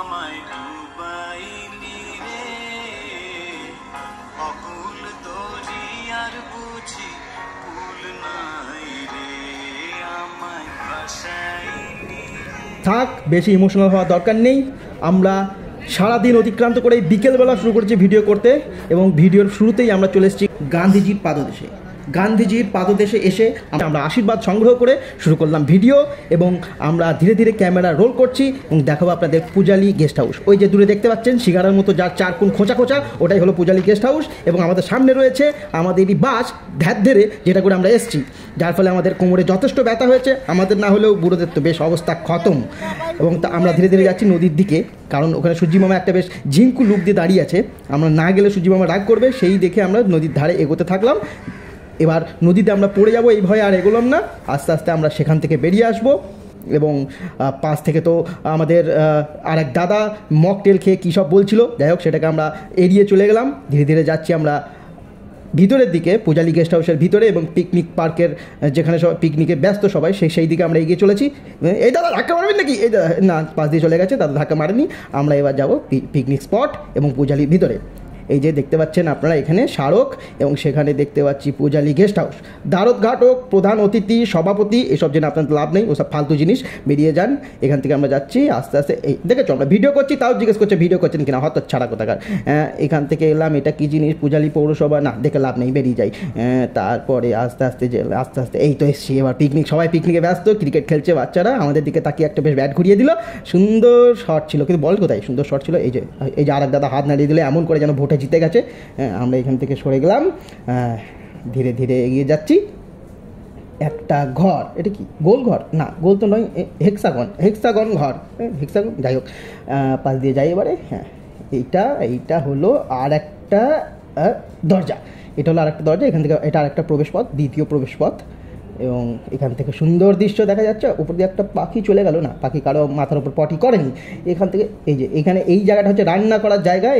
আমায় ডুবাইলি রে অকুল তরি আর বুঝি কুল নাই রে আমায় ভাসাইলি। থাক, বেশি ইমোশনাল হওয়ার দরকার নেই। আমরা সারাদিন অতিক্রান্ত করে বিকেলবেলা শুরু করেছি ভিডিও করতে, এবং ভিডিওর শুরুতেই আমরা চলে এসেছি গান্ধীজির পাদদেশে। গান্ধীজির পাদদেশে এসে আমরা আশীর্বাদ সংগ্রহ করে শুরু করলাম ভিডিও, এবং আমরা ধীরে ধীরে ক্যামেরা রোল করছি এবং দেখাবো আপনাদের পূজালি গেস্ট হাউস। ওই যে দূরে দেখতে পাচ্ছেন সিগারার মতো যার চারকোণ খোঁচা খোঁচা, ওটাই হলো পূজালি গেস্ট হাউস। এবং আমাদের সামনে রয়েছে আমাদেরই বাস ধ্যাত ধরে, যেটা করে আমরা এসেছি, যার ফলে আমাদের কোমরে যথেষ্ট ব্যথা হয়েছে। আমাদের না হলেও বুড়োদের তো বেশ অবস্থা খতম। এবং আমরা ধীরে ধীরে যাচ্ছি নদীর দিকে, কারণ ওখানে সূর্যি মামা একটা বেশ ঝিঙ্কু লুক দিয়ে দাঁড়িয়ে আছে। আমরা না গেলে সূর্যি মামা রাগ করবে, সেই দেখে আমরা নদীর ধারে এগোতে থাকলাম। এবার নদীতে আমরা পড়ে যাব এই ভয়ে আর এগোলাম না। আস্তে আস্তে আমরা সেখান থেকে বেরিয়ে আসব, এবং পাশ থেকে তো আমাদের আর এক দাদা মকটেল খেয়ে কী সব বলছিল, যাই হোক সেটাকে আমরা এড়িয়ে চলে গেলাম। ধীরে ধীরে যাচ্ছি আমরা ভিতরের দিকে, পূজালি গেস্ট হাউসের ভিতরে, এবং পিকনিক পার্কের যেখানে সবাই পিকনিকে ব্যস্ত সবাই, সেই দিকে আমরা এগিয়ে চলেছি। এই দাদা ধাক্কা মারবেন নাকি? এই দাদা না, পাশ দিয়ে চলে গেছে, দাদা ধাক্কা মারেনি। আমরা এবার যাব পিকনিক স্পট এবং পূজালির ভিতরে। এই যে দেখতে পাচ্ছেন আপনারা এখানে স্মারক, এবং সেখানে দেখতে পাচ্ছি পূজালি গেস্ট হাউস। দ্বারোদ্ঘাটক, প্রধান অতিথি, সভাপতি, এসব জেনে আপনার লাভ নেই, ওসব ফালতু জিনিস, বেরিয়ে যান এখান থেকে। আমরা যাচ্ছি আস্তে আস্তে। এই দেখেছো আমরা ভিডিও করছি, তাও জিজ্ঞেস করছে ভিডিও করছেন কিনা, হয়তো ছাড়া কোথাকার। এখান থেকে এলাম, এটা কী জিনিস? পূজালি পৌরসভা, না দেখে লাভ নেই, বেরিয়ে যাই। তারপরে আস্তে আস্তে এই তো এসছি এবার পিকনিক। সবাই পিকনিকে ব্যস্ত, ক্রিকেট খেলছে বাচ্চারা। আমাদের দিকে তাকিয়ে একটা বেশ ব্যাট ঘুরিয়ে দিল, সুন্দর শট ছিল, কিন্তু বল কোথায়? সুন্দর শট ছিল। এই যে আর এক দাদা হাত নাড়িয়ে দিলে এমন করে যেন ভোটে জিতে গেছে। আমরা এখান থেকে সরে গেলাম, ধীরে ধীরে এগিয়ে যাচ্ছি। একটা ঘর, এটা কি গোল ঘর? না, গোল তো নয়, হেক্সাগন ঘর, হেক্সাগন, যাই হোক পাশ দিয়ে যাই এবারে। হ্যাঁ, এইটা হলো আর একটা দরজা। এটা হলো আর একটা দরজা, এখান থেকে এটা আর একটা প্রবেশপথ, দ্বিতীয় প্রবেশপথ। এবং এখান থেকে সুন্দর দৃশ্য দেখা যাচ্ছে। উপর দিয়ে একটা পাখি চলে গেল, না পাখি কারো মাথার উপর পটি করেনি। এখান থেকে এই যে এখানে এই জায়গাটা হচ্ছে রান্না করার জায়গা,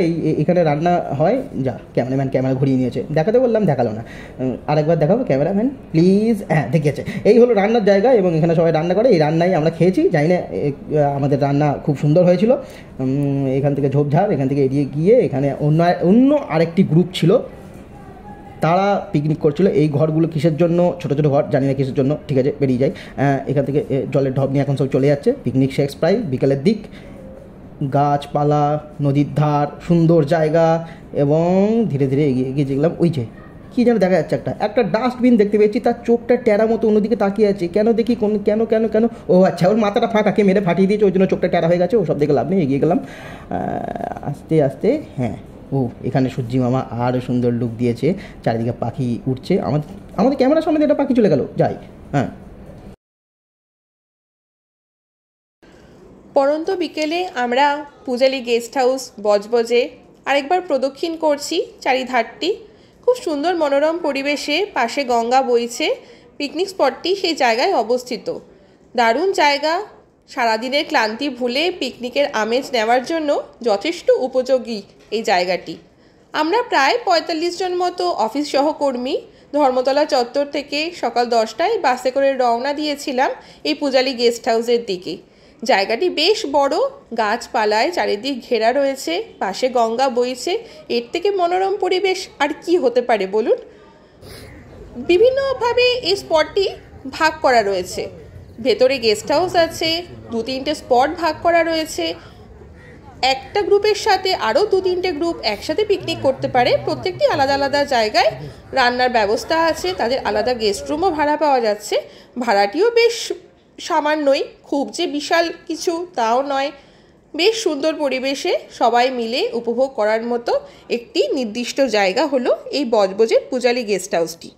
এখানে রান্না হয়। যা ক্যামেরাম্যান ক্যামেরা ঘুরিয়ে নিয়েছে, দেখাতে বললাম দেখালো না, আরেকবার দেখাবো ক্যামেরাম্যান প্লিজ। হ্যাঁ দেখিয়েছে, এই হলো রান্নার জায়গা, এবং এখানে সবাই রান্না করে। এই রান্নাই আমরা খেয়েছি, জানি না আমাদের রান্না খুব সুন্দর হয়েছিল। এখান থেকে ঝোপঝাড়, এখান থেকে এড়িয়ে গিয়ে এখানে অন্য আরেকটি গ্রুপ ছিল, তারা পিকনিক করছিল। এই ঘরগুলো কিসের জন্য? ছোটো ছোটো ঘর, জানি না কিসের জন্য। ঠিক আছে, বেরিয়ে যাই। এখান থেকে জলের ঢপ নিয়ে এখন সব চলে যাচ্ছে। পিকনিক শেষ প্রায় বিকেলের দিক। গাছপালা, নদীর ধার, সুন্দর জায়গা, এবং ধীরে ধীরে এগিয়ে গেলাম। ওই যে কী যেন দেখা যাচ্ছে, একটা ডাস্টবিন দেখতে পেয়েছি, তার চোখটা টেরা মতো অন্যদিকে তাকিয়ে আছে। কেন দেখি কেন? ও আচ্ছা, ওর মাথাটা ফাঁকাকে মেরে ফাটিয়ে দিয়েছে, ওই জন্য চোখটা টেরা হয়ে গেছে। ও সব দেখে লাভ নেই, এগিয়ে গেলাম আস্তে আস্তে। হ্যাঁ, ও এখানে সূর্যি মামা আরও সুন্দর লুক দিয়েছে, চারিদিকে পাখি উঠছে। আমাদের ক্যামেরার সামনে একটা পাখি চলে গেল, যাই। হ্যাঁ, পরন্ত বিকেলে আমরা পূজালি গেস্ট হাউস বজবজে আরেকবার প্রদক্ষিণ করছি চারিধারটি। খুব সুন্দর মনোরম পরিবেশে, পাশে গঙ্গা বইছে। পিকনিক স্পটটি সেই জায়গায় অবস্থিত। দারুণ জায়গা, সারাদিনের ক্লান্তি ভুলে পিকনিকের আমেজ নেওয়ার জন্য যথেষ্ট উপযোগী এই জায়গাটি। আমরা প্রায় ৪৫ জন মতো অফিস সহকর্মী ধর্মতলা চত্বর থেকে সকাল 10টায় বাসে করে রওনা দিয়েছিলাম এই পূজালি গেস্ট হাউসের দিকে। জায়গাটি বেশ বড়, গাছপালায় চারিদিক ঘেরা রয়েছে, পাশে গঙ্গা বইছে। এর থেকে মনোরম পরিবেশ আর কি হতে পারে বলুন? বিভিন্নভাবে এই স্পটটি ভাগ করা রয়েছে। ভেতরে গেস্ট হাউস আছে, 2-3টে স্পট ভাগ করা রয়েছে। একটা গ্রুপের সাথে আরও 2-3টে গ্রুপ একসাথে পিকনিক করতে পারে। প্রত্যেকটি আলাদা আলাদা জায়গায় রান্নার ব্যবস্থা আছে, তাদের আলাদা গেস্ট রুমও ভাড়া পাওয়া যাচ্ছে। ভাড়াটিও বেশ সামান্যই, খুব যে বিশাল কিছু তাও নয়। বেশ সুন্দর পরিবেশে সবাই মিলে উপভোগ করার মতো একটি নির্দিষ্ট জায়গা হলো এই বজবজের পূজালি গেস্ট হাউসটি।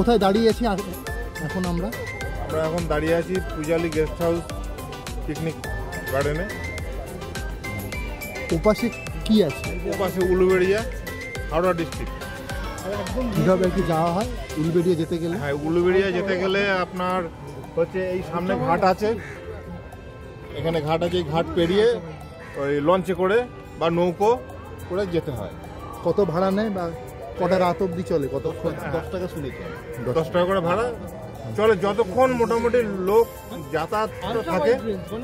কোথায় দাঁড়িয়ে আছি এখন আমরা এখন দাঁড়িয়ে আছি পূজালি গেস্ট হাউস পিকনিক গার্ডেনে। ওপাশে কি আছে? ওপাশে উলুবেড়িয়া, হাওড়া ডিস্ট্রিক্ট। কীভাবে আর কি যাওয়া হয় উলুবেড়িয়া যেতে গেলে? হ্যাঁ, উলুবেড়িয়া যেতে গেলে আপনার হচ্ছে এই সামনে ঘাট আছে, এখানে ঘাট আছে, এই ঘাট পেরিয়ে ওই লঞ্চে করে বা নৌকো করে যেতে হয়। কত ভাড়া নেয় বা কটা রাত অবধি চলে? কত? 10 টাকা শুনেছি। 10 টাকা করে ভাড়া চলে, যতক্ষণ মোটামুটি লোক যাতায়াত থাকে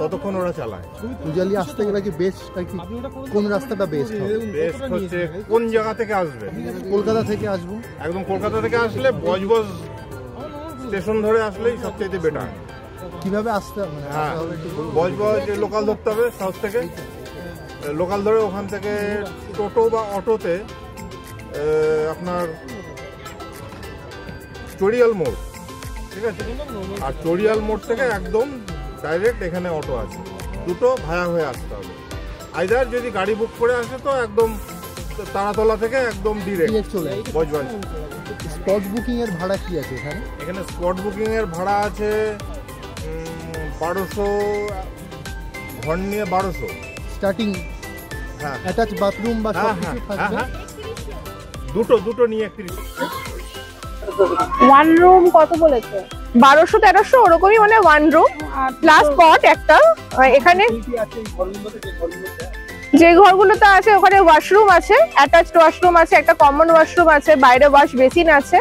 ততক্ষণ ওরা চালায়। পূজালি আসতে গেলে কি বেস্টটা কি, কোন রাস্তাটা বেস্ট হবে? বেস্ট হচ্ছে কোন জায়গা থেকে আসবে? কলকাতা থেকে আসবো। একদম কলকাতা থেকে আসলে বজবজ স্টেশন ধরে আসলেই সবচেয়ে বেটার। কিভাবে আসতে হবে? হ্যাঁ, বজবজ লোকাল ধরতে হবে সাউথ থেকে, লোকাল ধরে ওখান থেকে টোটো বা অটোতে আপনার চড়িয়াল মোড়, ঠিক আছে, আর চড়িয়াল মোড় থেকে একদম ডাইরেক্ট এখানে অটো আছে, দুটো ভায়া হয়ে আসতে হবে। আইদার যদি গাড়ি বুক করে আসে তো একদম তারাতলা থেকে একদম ডিরেক্ট চলে বজবজ। স্পট বুকিং এর ভাড়া কি আছে এখানে? এখানে স্পট বুকিং এর ভাড়া আছে 1200, ঘর নিয়ে 1200 স্টার্টিং। হ্যাঁ, অ্যাটাচ বাথরুম বা সব কিছু থাকবে? দুটো নিয়ে 31। ওয়ান রুম কত বলেছে? 1200-1300 ওরকমই, মানে ওয়ান রুম প্লাস স্পট একটা। এখানে যে ঘরগুলোতে আছে ওখানে ওয়াশরুম আছে, অ্যাটাচড ওয়াশরুম আছে, একটা কমন ওয়াশরুম আছে, বাইরে ওয়াশ বেসিন আছে।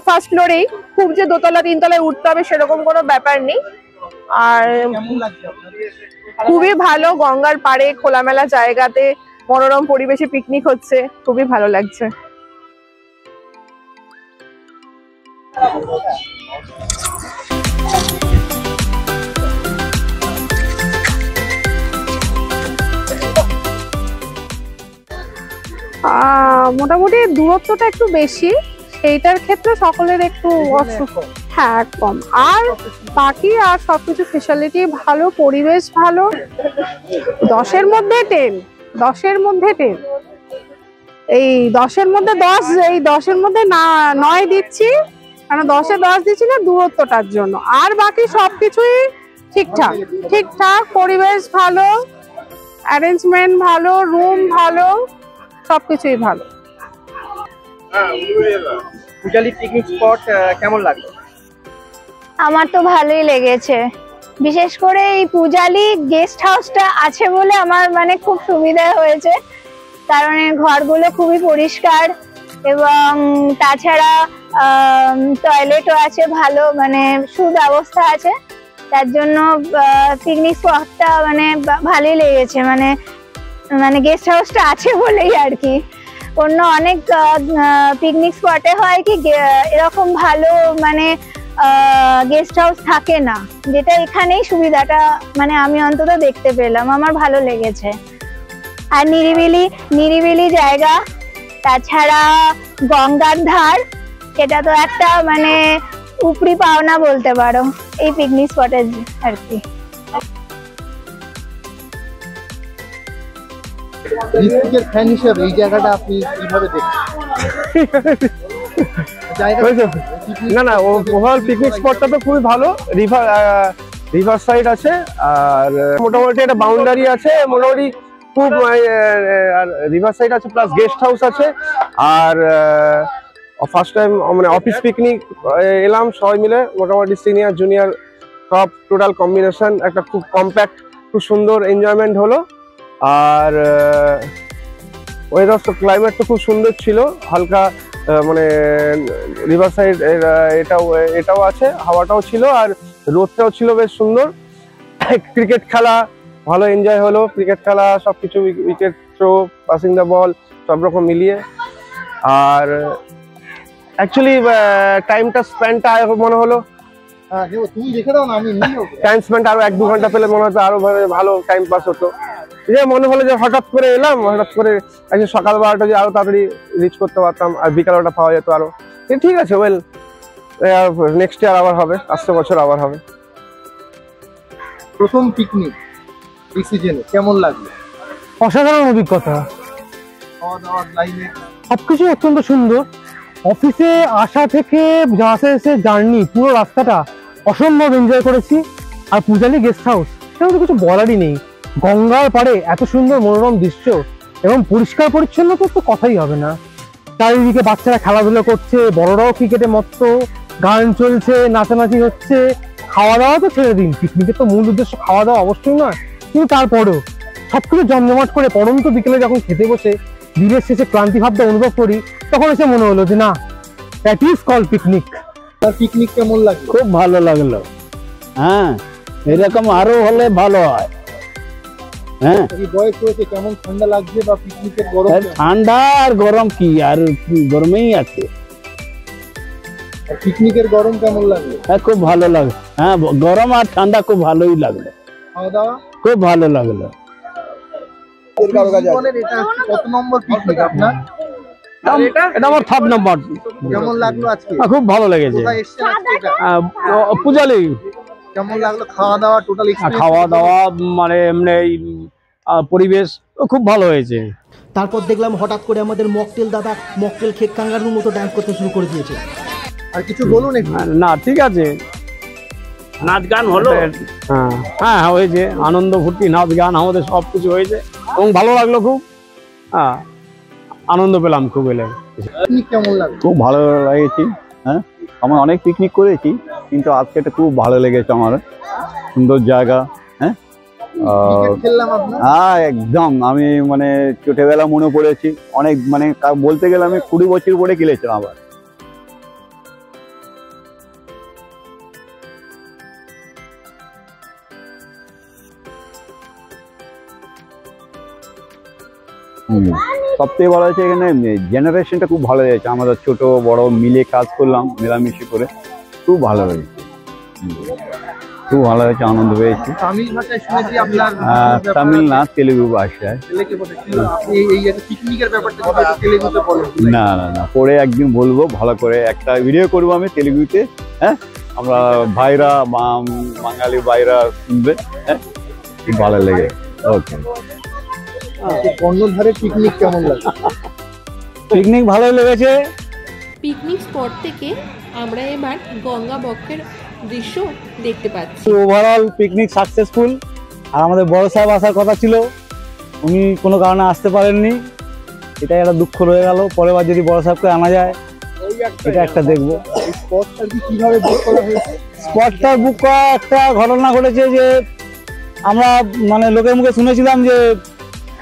ফার্স্ট ফ্লোরেই, খুব যে দোতলা তিনতলায় উঠতে হবে সেরকম কোনো ব্যাপার নেই। আর খুবই ভালো, গঙ্গার পাড়ে খোলামেলা জায়গাতে মনোরম পরিবেশে পিকনিক হচ্ছে, খুবই ভালো লাগছে। মোটামুটি দূরত্বটা একটু বেশি, সেইটার ক্ষেত্রে সকলের একটু হ্যাঁ কম, আর বাকি আর সবকিছু ফেসিলিটি ভালো, পরিবেশ ভালো। 10-এর মধ্যে 10, 10-এর মধ্যে 10, এই 10-এর মধ্যে 10, এই 10-এর মধ্যে 9 দিচ্ছি, কারণ 10-এ 10 দিচ্ছি না দূরত্বটার জন্য। আর বাকি সবকিছুই ঠিকঠাক ঠিকঠাক, পরিবেশ ভালো, অ্যারেঞ্জমেন্ট ভালো, রুম ভালো, সবকিছুই ভালো। পূজালি পিকনিক স্পট কেমন লাগলো? আমার তো ভালোই লেগেছে, বিশেষ করে এই পূজালি গেস্ট হাউসটা আছে বলে আমার মানে খুব সুবিধা হয়েছে, কারণ ঘরগুলো খুবই পরিষ্কার এবং তাছাড়া টয়লেটও আছে ভালো, মানে সুব্যবস্থা আছে, তার জন্য পিকনিক স্পটটা মানে ভালোই লেগেছে, মানে গেস্ট হাউসটা আছে বলেই আর কি। অন্য অনেক পিকনিক স্পটে হয় কি এরকম ভালো মানে গেস্ট হাউস থাকে না, যেটা এখানেই সুবিধাটা মানে আমি অন্তত দেখতে পেলাম, আমার ভালো লেগেছে। আর নিরিবিলি জায়গা, তাছাড়া গঙ্গার ধার, সেটা তো একটা মানে উপরি পাওনা বলতে পারো এই পিকনিক স্পটের আর কি। ডিস্ট্রিক্টের ফ্যান হিসেবে এই জায়গাটা আপনি কিভাবে দেখছেন? না ওভারঅল পিকনিক স্পটটা তো খুবই ভালো, রিভার সাইড আছে, আর মোটামুটি একটা বাউন্ডারি আছে, মোটামুটি খুব রিভার সাইড আছে, প্লাস গেস্ট হাউস আছে। আর ফার্স্ট টাইম মানে অফিস পিকনিক এলাম সবাই মিলে, মোটামুটি সিনিয়র জুনিয়র সব টোটাল কম্বিনেশন, একটা খুব কম্প্যাক্ট, খুব সুন্দর এনজয়মেন্ট হলো। আর ওয়েদার তো ক্লাইমেট তো খুব সুন্দর ছিল, হালকা মানে রিভার সাইড এটাও আছে, হাওয়াটাও ছিল, আর রোদটাও ছিল বেশ সুন্দর। ক্রিকেট খেলা ভালো এনজয় হলো, ক্রিকেট খেলা সবকিছু, wicket throw, passing the ball সব রকম মিলিয়ে। আর অ্যাকচুয়ালি টাইমটা স্পেন্ডটা মনে হলো টাইম স্পেন্ড আরো 1-2 ঘন্টা পেলে মনে হতো আরো ভালো টাইম পাস হতো। যে মনে হলো যে হঠাৎ করে এলাম, হঠাৎ করে একদিন সকাল 12টা যে আরো তাড়াতাড়ি রিচ করতে পারতাম, আর বিকাল 12টা পাওয়া যেত আরো। ঠিক আছে, ওয়েল নেক্সট ইয়ার আবার হবে, আসছে বছর আবার হবে। প্রথম পিকনিক এই সিজনে কেমন লাগলো? অসাধারণ অভিজ্ঞতা, খাওয়া দাওয়া, ক্লাইমেট সবকিছু অত্যন্ত সুন্দর, অফিসে আসা থেকে এসে জার্নি পুরো রাস্তাটা অসম্ভব এনজয় করেছি। আর পূজালি গেস্ট হাউস সেটা তো কিছু বলারই নেই। গঙ্গার পাড়ে এত সুন্দর মনোরম দৃশ্য এবং পরিষ্কার পরিচ্ছন্ন তো কথাই হবে না। চারিদিকে বাচ্চারা খেলাধুলা করছে, বড়রাও ক্রিকেটে মত্ত, গান চলছে, নাচানাচি হচ্ছে। খাওয়া দাওয়া তো ছেড়ে দিন, পিকনিকের তো মূল উদ্দেশ্য খাওয়া দাওয়া অবশ্যই নয়, কিন্তু তারপরেও সবকিছু জমজমাট করে পরন্ত বিকেলে যখন খেতে বসে দিনের শেষে ক্লান্তি ভাবটা অনুভব করি, তখন এসে মনে হলো যে না, দ্যাট ইজ কল পিকনিক। তার পিকনিক কেমন লাগলো? খুব ভালো লাগলো। হ্যাঁ, এরকম আরো হলে ভালো হয়। হ্যাঁ, বয়স হয়েছে, কেমন ঠান্ডা লাগছে বা পিকনিকের গরম? ঠান্ডা আর গরম কি, আর গরমেই আছে। পিকনিকের গরম কেমন লাগলো? হ্যাঁ, খুব ভালো লাগলো। হ্যাঁ, গরম আর ঠান্ডা খুব ভালোই লাগলো। খাওয়া দাওয়া খুব ভালো লাগলো। কত নম্বর পিকনিক আপনার? এটা আমার 3rd নম্বর। কেমন লাগলো আজকে? খুব ভালো লেগেছে। পূজালি কেমন লাগলো খাওয়া দাওয়া? টোটাল খাওয়া দাওয়া মানে এমনি পরিবেশ খুব ভালো হয়েছে। তারপর দেখলাম হঠাৎ করে আমাদের মকটেল দাদা মকটেল খেক কাঙ্গারুর মতো ডান্স করতে শুরু করে দিয়েছে। আর কিছু বলুন একটু। না, ঠিক আছে, নাচ গান হলো। হ্যাঁ, হয়েছে, আনন্দ ফুর্তি, নাচ গান আমাদের সব কিছু হয়েছে এবং ভালো লাগলো খুব। হ্যাঁ, আনন্দ পেলাম খুব। এলে কেমন লাগলো? খুব ভালো লেগেছি। হ্যাঁ, আমরা অনেক পিকনিক করেছি, কিন্তু আজকে এটা খুব ভালো লেগেছে আমার। সুন্দর জায়গা। হ্যাঁ, হ্যাঁ, একদম। আমি মানে ছোটবেলা মনে পড়েছি অনেক, মানে বলতে গেলে আমি 20 বছর পরে খেলেছিলাম আবার। সবথেকে ভালো হয়েছে এখানে জেনারেশনটা খুব ভালো হয়েছে। আমাদের ছোট বড় মিলে কাজ করলাম, মেলামেশি করে খুব ভালো হয়েছে। খুব ভালো হয়েছে, আনন্দ পেয়েছি। তামিল ভাষায় শুনেছি আপনার? তামিল না, তেলেগু ভাষায়। না না না, পরে একদিন বলবো, ভালো করে একটা ভিডিও করবো আমি তেলেগুতে। হ্যাঁ, আমরা ভাইরা বাঙালি ভাইরা শুনবে। হ্যাঁ, খুব ভালো লেগে। ওকে, কর্ণধারে পিকনিক কেমন লাগে? পিকনিক ভালোই লেগেছে। পিকনিক স্পট থেকে আমরা এবার গঙ্গা বক্ষের দৃশ্য দেখতে পাচ্ছি। Overall picnic successful. আর আমাদের বড় সাহেব আসার কথা ছিল, উনি কোনো কারণে আসতে পারেননি। এটা একটা দুঃখ রয়ে গেল। পরের বার যদি বড় সাহেবকে আনা যায়, এটা একটা দেখবো। স্পটটা বুক করা একটা ঘটনা ঘটেছে যে আমরা মানে লোকের মুখে শুনেছিলাম যে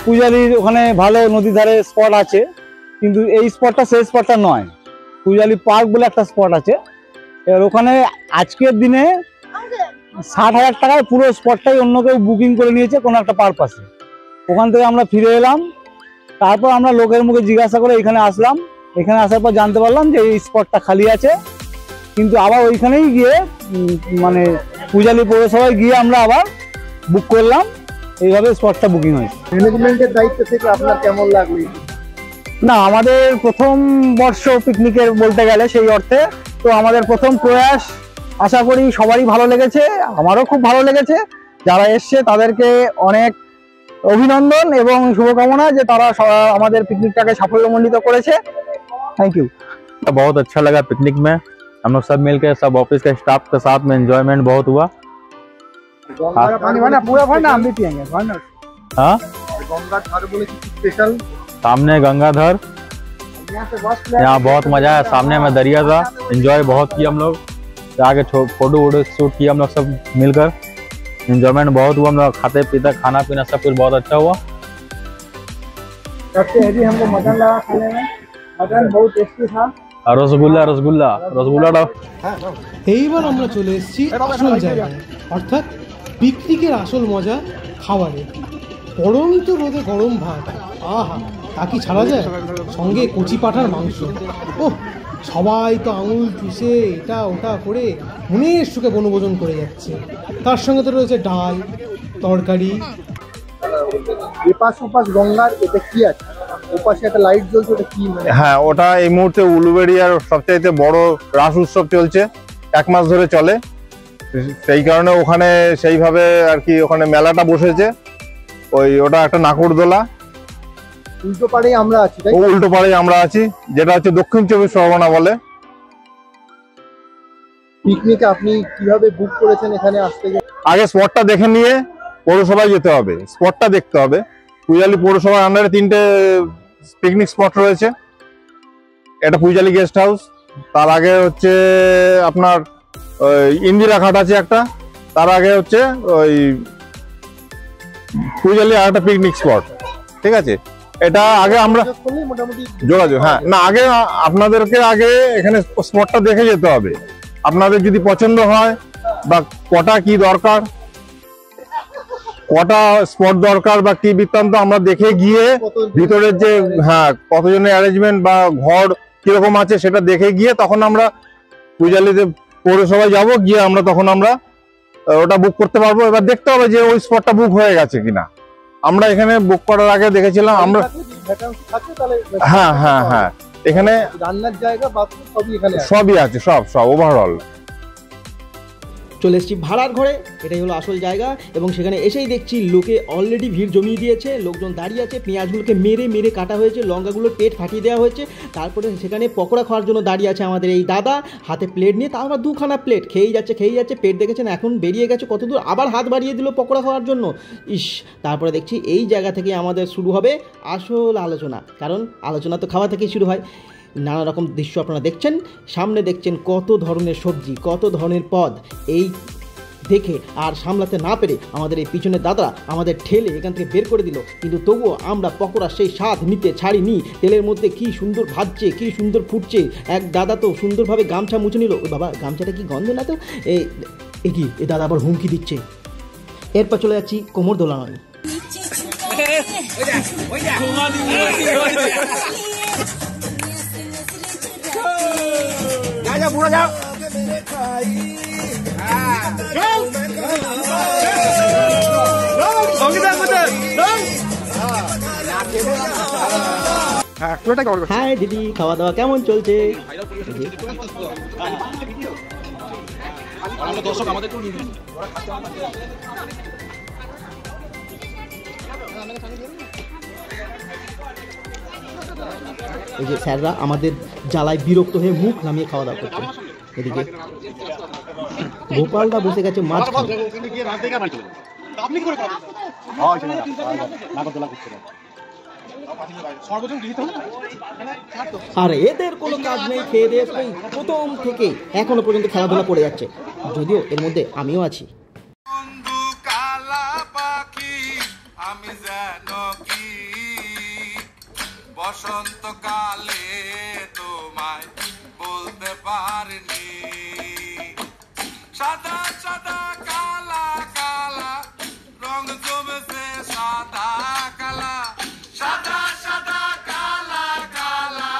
পূজালির ওখানে ভালো নদীর ধারে স্পট আছে, কিন্তু এই স্পটটা সেই স্পটটা নয়। পূজালি পার্ক বলে একটা স্পট আছে। এবার ওখানে আজকের দিনে 60,000 টাকায় পুরো স্পটটাই অন্য কেউ বুকিং করে নিয়েছে কোনো একটা পারপাসে। ওখান থেকে আমরা ফিরে এলাম। তারপর আমরা লোকের মুখে জিজ্ঞাসা করে এখানে আসলাম। এখানে আসার পর জানতে পারলাম যে এই স্পটটা খালি আছে, কিন্তু আবার ওইখানেই গিয়ে মানে পূজালি পৌরসভায় গিয়ে আমরা আবার বুক করলাম। এইভাবে স্পটটা বুকিং হয়েছে। ম্যানেজমেন্টের দায়িত্ব থেকে আপনার কেমন লাগলো? না, আমাদের প্রথম বর্ষ পিকনিকের বলতে গেলে সেই অর্থে তো আমাদের প্রথম প্রয়াস। আশা করি সবারই ভালো লেগেছে, আমারও খুব ভালো লেগেছে। যারা এসছে তাদেরকে অনেক অভিনন্দন এবং শুভকামনা যে তারা আমাদের পিকনিকটাকে সাফল্যমণ্ডিত করেছে। Thank you. बहुत अच्छा लगा पिकनिक में। हम लोग सब मिलकर सब ऑफिस के स्टाफ के साथ में एंजॉयमेंट बहुत हुआ। हाँ, सामने गंगाधर, यहाँ बहुत मजा आया। सामने में दरिया था, एंजॉय बहुत किया हम लोग। आगे फोटो वोटो शूट किया हम लोग सब मिलकर। एंजॉयमेंट बहुत हुआ। हम लोग खाते पीते खाना पीना सब कुछ बहुत अच्छा हुआ। सबसे हेवी हमको मटन लगा खाने में। मटन बहुत टेस्टी था। रसगुल्ला रसगुल्ला रसगुल्ला। এইবার আমরা চলে এসেছি আসল জায়গায়, অর্থাৎ পিকনিকের আসল মজা খাবারে। পরন্ত রোদে গরম ভাত, আহা তা কি ছাড়া যায়? সঙ্গে কচি পাঁঠার মাংস। ওহ, সবাই তো আঙুল চুষে এটা ওটা করে মনের সুখে বনভোজন করে যাচ্ছে। তার সঙ্গে তো রয়েছে ডাল, তরকারি। এপাশ ওপাশ গঙ্গার এটা কি আছে? ওপাশে একটা লাইট জ্বলছে, ওটা কি? হ্যাঁ, ওটা এই মুহূর্তে উলুবেড়িয়ার সবচাইতে বড় রাস উৎসব চলছে, 1 মাস ধরে চলে। সেই কারণে ওখানে সেইভাবে আর কি ওখানে মেলাটা বসেছে। ওটা একটা নাকরদোলা, উল্টো পাড়ে আমরা আছি, তাই? উল্টো পাড়ে আমরা আছি, যেটা হচ্ছে দক্ষিণ 24 পরগনা বলে। পিকনিকে আপনি কিভাবে বুক করেছেন এখানে আসতে গিয়ে? আগে স্পটটা দেখে নিয়ে পৌরসভায় যেতে হবে, স্পটটা দেখতে হবে। পূজালি পৌরসভার আন্ডারে 3টে পিকনিক স্পট রয়েছে। এটা পূজালি গেস্ট হাউস, তার আগে হচ্ছে আপনার ইন্দিরা ঘাট আছে একটা, তার আগে হচ্ছে ওই পূজালি আর একটা পিকনিক স্পট। ঠিক আছে, এটা আগে আমরা মোটামুটি যোগাযোগ, হ্যাঁ না আগে আপনাদেরকে আগে এখানে স্পটটা দেখে যেতে হবে। আপনাদের যদি পছন্দ হয় বা কটা কি দরকার, কটা স্পট দরকার বা কি বৃত্তান্ত, আমরা দেখে গিয়ে ভিতরের যে হ্যাঁ কতজনের অ্যারেঞ্জমেন্ট বা ঘর কিরকম আছে সেটা দেখে গিয়ে তখন আমরা পূজালিতে পৌরসভায় যাব, গিয়ে আমরা তখন আমরা ওটা বুক করতে পারবো। এবার দেখতে হবে যে ওই স্পটটা বুক হয়ে গেছে কিনা। আমরা এখানে বুক করার আগে দেখেছিলাম আমরা, হ্যাঁ হ্যাঁ হ্যাঁ, এখানে রান্নার জায়গা, বাথরুম সবই আছে, সব ওভারঅল। চলে এসেছি ভাড়ার ঘরে, এটাই হলো আসল জায়গা। এবং সেখানে এসেই দেখছি লোকে অলরেডি ভিড় জমিয়ে দিয়েছে, লোকজন দাঁড়িয়ে আছে। পেঁয়াজগুলোকে মেরে মেরে কাটা হয়েছে, লঙ্কাগুলোর পেট ফাটিয়ে দেওয়া হয়েছে। তারপরে সেখানে পকোড়া খাওয়ার জন্য দাঁড়িয়ে আছে আমাদের এই দাদা, হাতে প্লেট নিয়ে। তারপর 2খানা প্লেট খেয়েই যাচ্ছে। পেট দেখেছেন এখন বেরিয়ে গেছে কত দূর, আবার হাত বাড়িয়ে দিল পকোড়া খাওয়ার জন্য। ইস, তারপরে দেখছি এই জায়গা থেকে আমাদের শুরু হবে আসল আলোচনা, কারণ আলোচনা তো খাওয়া থেকেই শুরু হয়। নানা রকম দৃশ্য আপনারা দেখছেন, সামনে দেখছেন কত ধরনের সবজি, কত ধরনের পদ। এই দেখে আর সামলাতে না পেরে আমাদের এই পিছনের দাদারা আমাদের ঠেলে এখান থেকে বের করে দিল। কিন্তু তবুও আমরা পকোড়া সেই স্বাদ নিতে ছাড়িনি। তেলের মধ্যে কি সুন্দর ভাজছে, কি সুন্দর ফুটছে। এক দাদা তো সুন্দরভাবে গামছা মুছে নিল। বাবা, গামছাটা কি গন্ধ না তো? এই দাদা আবার হুমকি দিচ্ছে। এরপর চলে যাচ্ছি কোমর দোলানোয়। হ্যাঁ দিদি, খাওয়া দাওয়া কেমন চলছে? এই যে স্যাররা আমাদের জ্বালায় বিরক্ত হয়ে মুখ নামিয়ে খাওয়া দাওয়া করছে। এদিকে গোপালদা বসে গেছে মাছ। আর এদের কোনো কাজ নেই, খেয়ে দিয়ে প্রথম থেকে এখনো পর্যন্ত খেলাধুলা করে যাচ্ছে, যদিও এর মধ্যে আমিও আছি। আমি যেন কি বসন্তকালে তোমায় বলতে পারিনি, সাদা সাদা কালা কালা রং জমেছে, সাদা কালা সাদা সাদা কালা কালা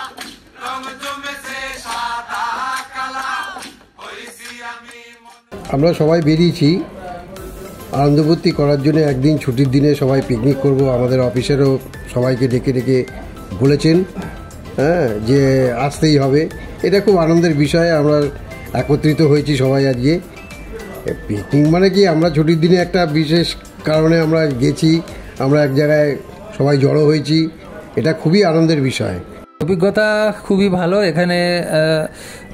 রং জমেছে, সাদা কালা হইছি আমি। আমরা সবাই বেরিয়েছি আনন্দ ফুর্তি করার জন্য। একদিন ছুটির দিনে সবাই পিকনিক করব। আমাদের অফিসেরও সবাইকে ডেকে ডেকে বলেছেন, হ্যাঁ, যে আসতেই হবে। এটা খুব আনন্দের বিষয়। আমরা একত্রিত হয়েছি সবাই আজকে। পিকনিক মানে কি, আমরা ছুটির দিনে একটা বিশেষ কারণে আমরা গেছি, আমরা এক জায়গায় সবাই জড়ো হয়েছি। এটা খুবই আনন্দের বিষয়। অভিজ্ঞতা খুবই ভালো। এখানে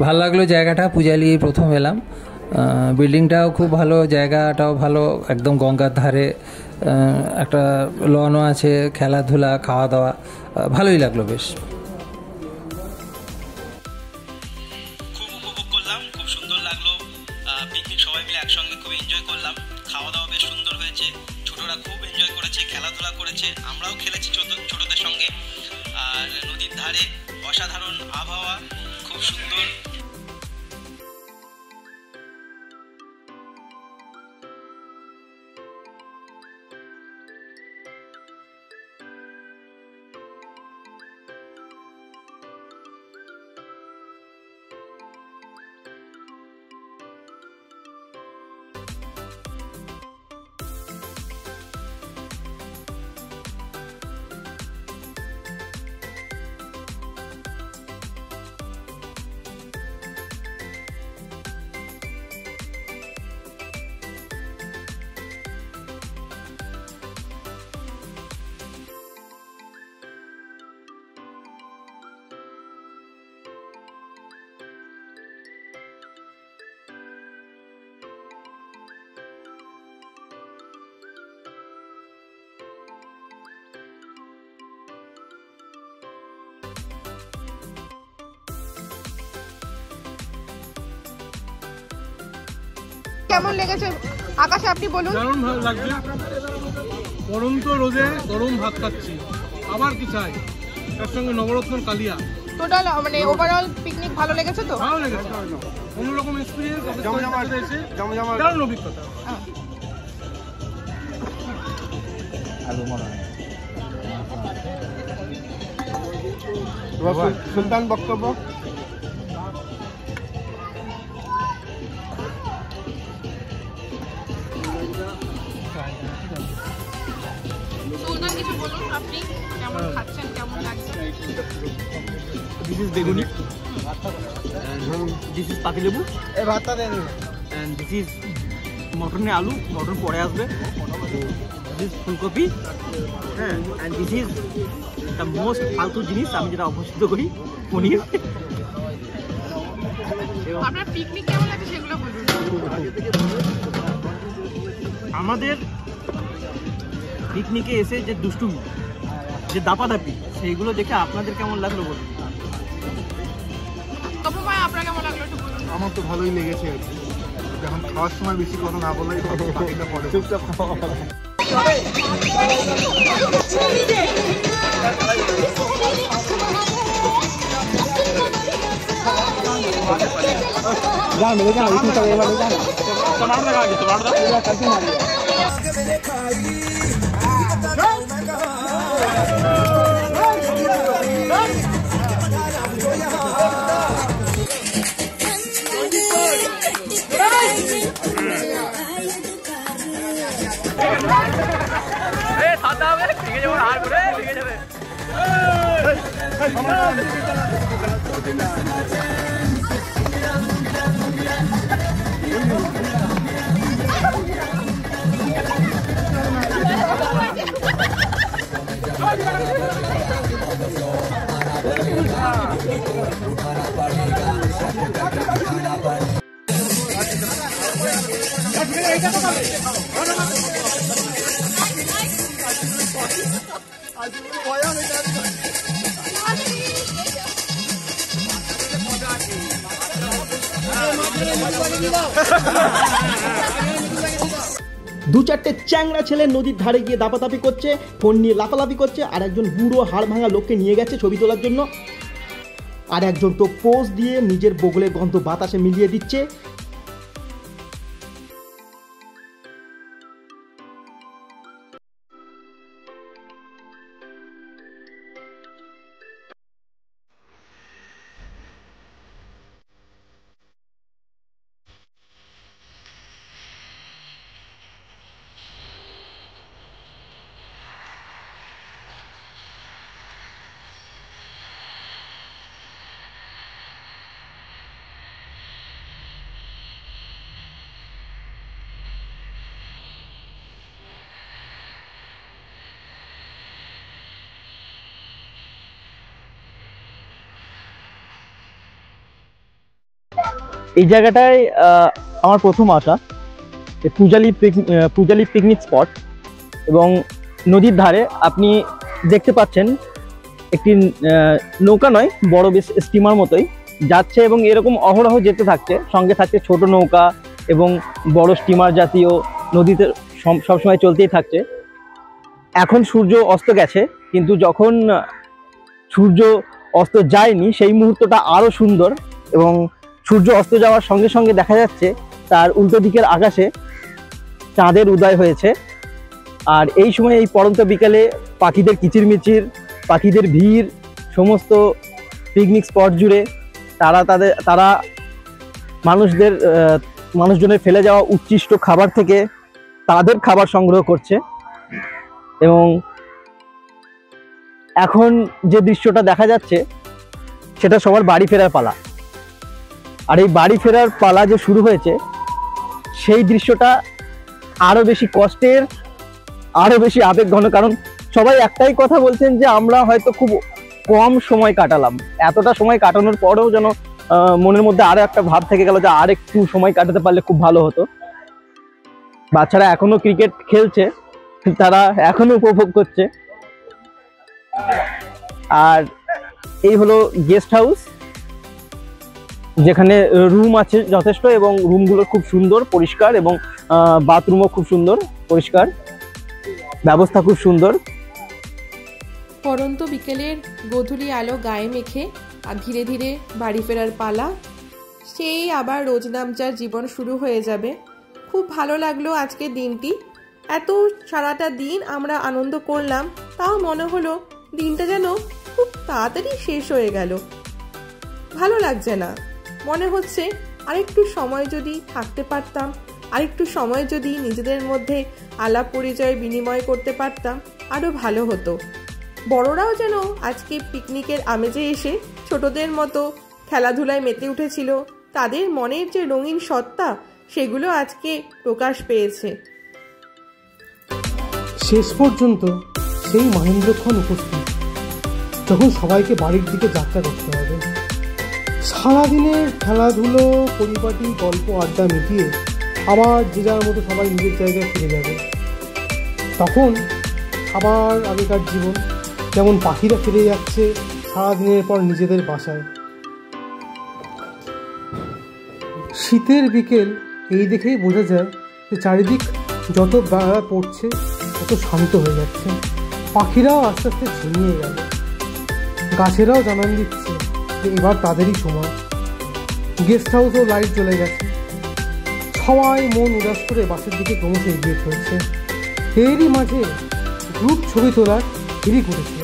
ভালো লাগলো জায়গাটা। পূজালি প্রথম এলাম, বিল্ডিংটাও খুব ভালো, জায়গাটাও ভালো, একদম গঙ্গার ধারে। একটা লনও আছে, খেলাধুলা, খাওয়া দাওয়া ভালোই লাগলো বেশ। খুব উপভোগ করলাম, খুব সুন্দর লাগলো পিকনিক। সবাই মিলে একসঙ্গে খুব এনজয় করলাম। খাওয়া দাওয়া বেশ সুন্দর হয়েছে। ছোটরা খুব এনজয় করেছে, খেলাধুলা করেছে, আমরাও খেলেছি ছোটদের সঙ্গে। আর নদীর ধারে অসাধারণ আবহাওয়া, খুব সুন্দর। কেমন লেগেছে আকাশে আপনি বলুন। দারুণ ভালো লাগছে, পরন্ত রোদে গরম ভাত খাচ্ছি, আবার কি চাই, তার সঙ্গে নবরত্ন কালিয়া। টোটাল মানে ওভারঅল পিকনিক ভালো লেগেছে তো? ভালো লেগেছে, অন্যরকম এক্সপিরিয়েন্স, দারুণ অভিজ্ঞতা। সুলতান বক্তব্য। সুলতান কিছু বলুন, আপনি কেমন খাচ্ছেন, কেমন লাগছে? This is beguni and this is patilebu এই ভাতটা দেন and this is মটনে আলু, মটন পরে আসবে, this is ফুলকপি and this is the most ফালতু জিনিস আমি যেটা অপছন্দ করি, পনির। আপনার পিকনিক কেমন লাগছে সেগুলো বলুন। আমাদের পিকনিকে এসে যে দুষ্টুমি, যে দাপাদাপি, সেইগুলো দেখে আপনাদের কেমন লাগলো বলুন। তবু ভাই আপনার কেমন লাগলো একটু বলুন। আমার তো ভালোই লেগেছে, যখন খাওয়ার সময় বেশি কথা না বলাই বাকিটা পরে চুপচাপ খাওয়া। जा मेरे क्या इसी सब ये वाले जाना टमाटर लगा के टमाटर पूरा करके मारिए। দু চারটে চ্যাংড়া ছেলে নদীর ধারে গিয়ে দাপাদাপি করছে, ফোন নিয়ে লাফালাফি করছে, আর একজন বুড়ো হাড় ভাঙা লোককে নিয়ে গেছে ছবি তোলার জন্য, আর একজন তো পোজ দিয়ে নিজের বগলের গন্ধ বাতাসে মিলিয়ে দিচ্ছে। এই জায়গাটায় আমার প্রথম আসা, পূজালি পিকনিক স্পট, এবং নদীর ধারে আপনি দেখতে পাচ্ছেন একটি নৌকা নয়, বড় বেশ স্টিমার মতোই যাচ্ছে, এবং এরকম অহরহ যেতে থাকছে, সঙ্গে থাকছে ছোট নৌকা এবং বড় স্টিমার জাতীয় নদীতে সবসময় চলতেই থাকছে। এখন সূর্য অস্ত গেছে, কিন্তু যখন সূর্য অস্ত যায়নি সেই মুহূর্তটা আরও সুন্দর, এবং সূর্য অস্ত যাওয়ার সঙ্গে সঙ্গে দেখা যাচ্ছে তার উল্টো দিকের আকাশে চাঁদের উদয় হয়েছে। আর এই সময় এই পড়ন্ত বিকালে পাখিদের কিচিরমিচির, পাখিদের ভিড়, সমস্ত পিকনিক স্পট জুড়ে তারা মানুষজনের ফেলে যাওয়া উচ্ছিষ্ট খাবার থেকে তাদের খাবার সংগ্রহ করছে। এবং এখন যে দৃশ্যটা দেখা যাচ্ছে সেটা সবার বাড়ি ফেরার পালা, আর এই বাড়ি ফেরার পালা যে শুরু হয়েছে সেই দৃশ্যটা আরো বেশি কষ্টের, আরো বেশি আবেগ ঘন, কারণ সবাই একটাই কথা বলছেন যে আমরা হয়তো খুব কম সময় কাটালাম, এতটা সময় কাটানোর পরেও যেন মনের মধ্যে আরো একটা ভাব থেকে গেল যে আর একটু সময় কাটাতে পারলে খুব ভালো হতো। বাচ্চারা এখনো ক্রিকেট খেলছে, তারা এখনো উপভোগ করছে। আর এই হলো গেস্ট হাউস, যেখানে রুম আছে যথেষ্ট এবং রুমগুলো খুব সুন্দর পরিষ্কার এবং বাথরুমও খুব সুন্দর পরিষ্কার, ব্যবস্থা খুব সুন্দর। পরন্ত বিকেলের গোধূলি আলো গায়ে মেখে আর ধীরে ধীরে বাড়ি ফেরার পালা, সেই আবার রোজনামচার জীবন শুরু হয়ে যাবে। খুব ভালো লাগলো আজকের দিনটি। এত সারাটা দিন আমরা আনন্দ করলাম, তাও মনে হলো দিনটা যেন খুব তাড়াতাড়ি শেষ হয়ে গেল। ভালো লাগছে না, মনে হচ্ছে আরেকটু সময় যদি থাকতে পারতাম, আরেকটু সময় যদি নিজেদের মধ্যে আলাপ পরিচয় বিনিময় করতে পারতাম আরও ভালো হতো। বড়রাও যেন আজকে পিকনিকের আমেজে এসে ছোটদের মতো খেলাধুলায় মেতে উঠেছিল, তাদের মনের যে রঙিন সত্তা সেগুলো আজকে প্রকাশ পেয়েছে। শেষ পর্যন্ত সেই মহেন্দ্রক্ষণ উপস্থিত, যখন সবাইকে বাড়ির দিকে যাত্রা করতে হবে। সারাদিনের খেলাধুলো পরিপাটি গল্প আড্ডা মিটিয়ে আবার যে যার মতো সবাই নিজের জায়গায় ফিরে যাবে। তখন আবার আগেকার জীবন, যেমন পাখিরা ফিরে যাচ্ছে সারাদিনের পর নিজেদের বাসায়। শীতের বিকেল এই দেখেই বোঝা যায় যে চারিদিক যত বেলা পড়ছে তত শান্ত হয়ে যাচ্ছে। পাখিরাও আস্তে আস্তে ঝিমিয়ে গেল, গাছেরাও জানান দিচ্ছে যে এবার তাদেরই সময়। গেস্ট হাউসেও লাইট জ্বলে গেছে, সবাই মন উদাস করে বাসের দিকে ক্রমশ এগিয়ে চলছে। এরই মাঝে গ্রুপ ছবি তোলার হিড়িক উঠেছে,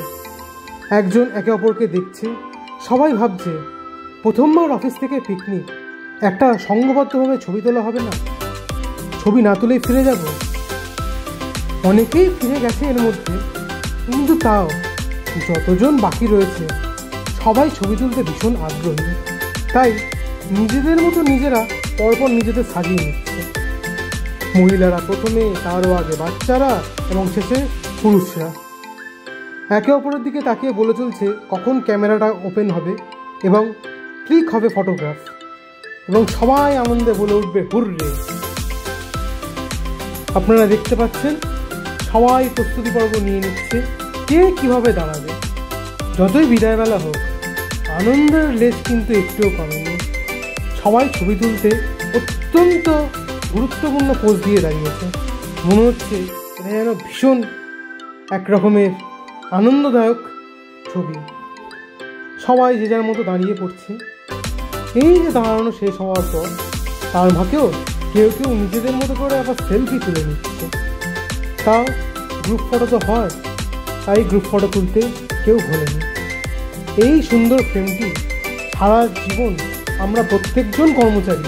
একজন একে অপরকে দেখছে। সবাই ভাবছে প্রথমবার অফিস থেকে পিকনিক, একটা সংঘবদ্ধভাবে ছবি তোলা হবে না? ছবি না তুলেই ফিরে যাব? অনেকেই ফিরে গেছে এর মধ্যে, কিন্তু তাও যতজন বাকি রয়েছে সবাই ছবি তুলতে ভীষণ আগ্রহী। তাই নিজেদের মতো নিজেরা পরপর নিজেদের সাজিয়ে নিচ্ছে। মহিলারা প্রথমে, তারও আগে বাচ্চারা এবং শেষে পুরুষরা। একে অপরের দিকে তাকিয়ে বলে চলছে কখন ক্যামেরাটা ওপেন হবে এবং ক্লিক হবে ফটোগ্রাফ, এবং সবাই আনন্দে বলে উঠবে হুররে। আপনারা দেখতে পাচ্ছেন সবাই প্রস্তুতি পর্ব নিয়ে নিচ্ছে কে কিভাবে দাঁড়াবে। যতই বিদায়বেলা হোক, আনন্দের লেজ কিন্তু একটুও কমেনি। সবাই ছবি তুলতে অত্যন্ত গুরুত্বপূর্ণ পোজ দিয়ে দাঁড়িয়েছে। মনে হচ্ছে এটা যেন ভীষণ একরকমের আনন্দদায়ক ছবি। সবাই যে যার মতো দাঁড়িয়ে পড়ছে। এই যে দাঁড়ানো শেষ হওয়ার পর তার ভাগেও কেউ কেউ নিজেদের মতো করে আবার সেলফি তুলে নিচ্ছে। তাও গ্রুপ ফটো তো হয়, তাই গ্রুপ ফটো তুলতে কেউ ভোলেনি। এই সুন্দর ফ্রেমটি সারা জীবন আমরা প্রত্যেকজন কর্মচারী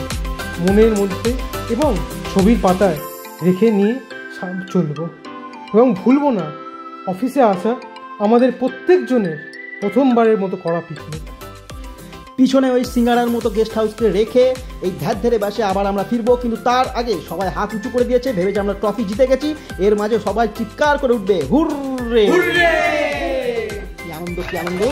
মনের মধ্যে এবং ছবির পাতায় রেখে নিয়ে চলব এবং ভুলব না অফিসে আসা আমাদের প্রত্যেকজনের প্রথমবারের মতো করা পিকনিক। পিছনে ওই সিঙ্গারার মতো গেস্ট হাউসকে রেখে এই ধ্যার ধারে বাসে আবার আমরা ফিরবো, কিন্তু তার আগে সবাই হাত উঁচু করে দিয়েছে, ভেবেছে আমরা ট্রফি জিতে গেছি। এর মাঝে সবাই চিৎকার করে উঠবে হুররে। কি আনন্দ, কি আনন্দ!